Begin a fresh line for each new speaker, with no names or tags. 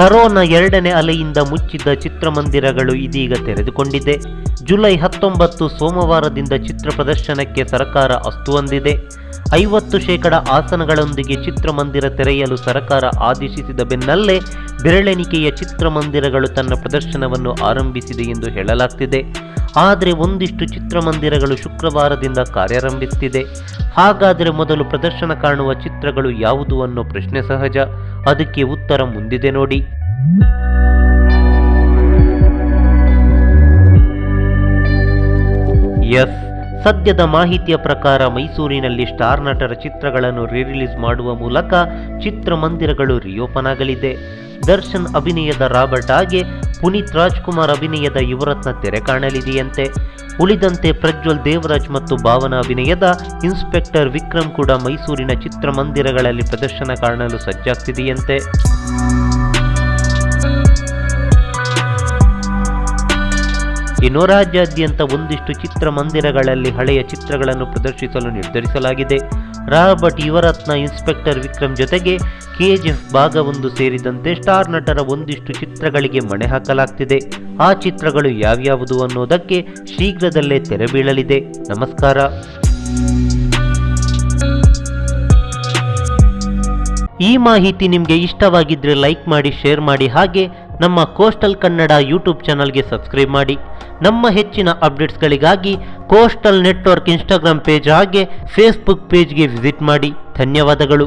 Corona ಎರಡನೇ ಅಲೆಯಿಂದ ಮುಚ್ಚಿದ್ದ ಚಿತ್ರಮಂದಿರಗಳು ಇದೀಗ ತೆರೆದುಕೊಂಡಿದೆ. ಜುಲೈ 19 ಸೋಮವಾರದಿಂದ ಚಿತ್ರ ಪ್ರದರ್ಶನಕ್ಕೆ ಸರ್ಕಾರ ಅಸ್ತು ಹೊಂದಿದೆ. 50% ಆಸನಗಳೊಂದಿಗೆ ಚಿತ್ರಮಂದಿರ ತೆರೆಯಲು ಸರ್ಕಾರ ಆದೇಶಿಸಿದ ಬೆನ್ನಲ್ಲೇ ಬೆರಳೆಣಿಕೆಯ ಚಿತ್ರಮಂದಿರಗಳು ತನ್ನ ಪ್ರದರ್ಶನವನ್ನು ಆರಂಭಿಸಿದೆ ಎಂದು ಹೇಳಲಾಗ್ತಿದೆ. ಆದರೆ ಒಂದಿಷ್ಟು ಚಿತ್ರಮಂದಿರಗಳು ಶುಕ್ರವಾರದಿಂದ ಕಾರ್ಯಾರಂಭಿಸುತ್ತಿದೆ. ಹಾಗಾದರೆ ಮೊದಲು ಪ್ರದರ್ಶನ ಕಾಣುವ ಚಿತ್ರಗಳು ಯಾವುದು ಅನ್ನೋ ಪ್ರಶ್ನೆ ಸಹಜ. ಅದಕ್ಕೆ ಉತ್ತರ ಮುಂದಿದೆ ನೋಡಿ. ಎಸ್, ಸದ್ಯದ ಮಾಹಿತಿಯ ಪ್ರಕಾರ ಮೈಸೂರಿನಲ್ಲಿ ಸ್ಟಾರ್ ನಟರ ಚಿತ್ರಗಳನ್ನು ರಿಲೀಸ್ ಮಾಡುವ ಮೂಲಕ ಚಿತ್ರಮಂದಿರಗಳು ರಿಓಪನ್ ಆಗಲಿದೆ. ದರ್ಶನ್ ಅಭಿನಯದ ರಾಬರ್ಟ್ ಹಾಗೆ ಪುನೀತ್ ರಾಜ್ಕುಮಾರ್ ಅಭಿನಯದ ಯುವರತ್ನ ತೆರೆ ಕಾಣಲಿದೆಯಂತೆ. ಉಳಿದಂತೆ ಪ್ರಜ್ವಲ್ ದೇವರಾಜ್ ಮತ್ತು ಭಾವನಾ ಅಭಿನಯದ ಇನ್ಸ್ಪೆಕ್ಟರ್ ವಿಕ್ರಮ್ ಕೂಡ ಮೈಸೂರಿನ ಚಿತ್ರಮಂದಿರಗಳಲ್ಲಿ ಪ್ರದರ್ಶನ ಕಾಣಲು ಸಜ್ಜಾಗ್ತಿದೆಯಂತೆ. ಇನ್ನು ರಾಜ್ಯಾದ್ಯಂತ ಒಂದಿಷ್ಟು ಚಿತ್ರಮಂದಿರಗಳಲ್ಲಿ ಹಳೆಯ ಚಿತ್ರಗಳನ್ನು ಪ್ರದರ್ಶಿಸಲು ನಿರ್ಧರಿಸಲಾಗಿದೆ. ರಾಬರ್ಟ್, ಯುವರತ್ನ, ಇನ್ಸ್ಪೆಕ್ಟರ್ ವಿಕ್ರಮ್ ಜೊತೆಗೆ KGF ಭಾಗ 1 ಸೇರಿದಂತೆ ಸ್ಟಾರ್ ನಟರ ಒಂದಿಷ್ಟು ಚಿತ್ರಗಳಿಗೆ ಮಣೆ ಹಾಕಲಾಗ್ತಿದೆ. ಆ ಚಿತ್ರಗಳು ಯಾವ್ಯಾವುದು ಅನ್ನೋದಕ್ಕೆ ಶೀಘ್ರದಲ್ಲೇ ತೆರೆ ಬೀಳಲಿದೆ. ನಮಸ್ಕಾರ. ಈ ಮಾಹಿತಿ ನಿಮಗೆ ಇಷ್ಟವಾಗಿದ್ರೆ ಲೈಕ್ ಮಾಡಿ, ಶೇರ್ ಮಾಡಿ, ಹಾಗೆ ನಮ್ಮ ಕೋಸ್ಟಲ್ ಕನ್ನಡ ಯೂಟ್ಯೂಬ್ ಚಾನಲ್ಗೆ ಸಬ್ಸ್ಕ್ರೈಬ್ ಮಾಡಿ. ನಮ್ಮ ಹೆಚ್ಚಿನ ಅಪ್ಡೇಟ್ಸ್ಗಳಿಗಾಗಿ ಕೋಸ್ಟಲ್ ನೆಟ್ವರ್ಕ್ ಇನ್ಸ್ಟಾಗ್ರಾಮ್ ಪೇಜ್ ಹಾಗೆ ಫೇಸ್ಬುಕ್ ಪೇಜ್ಗೆ ವಿಸಿಟ್ ಮಾಡಿ. ಧನ್ಯವಾದಗಳು.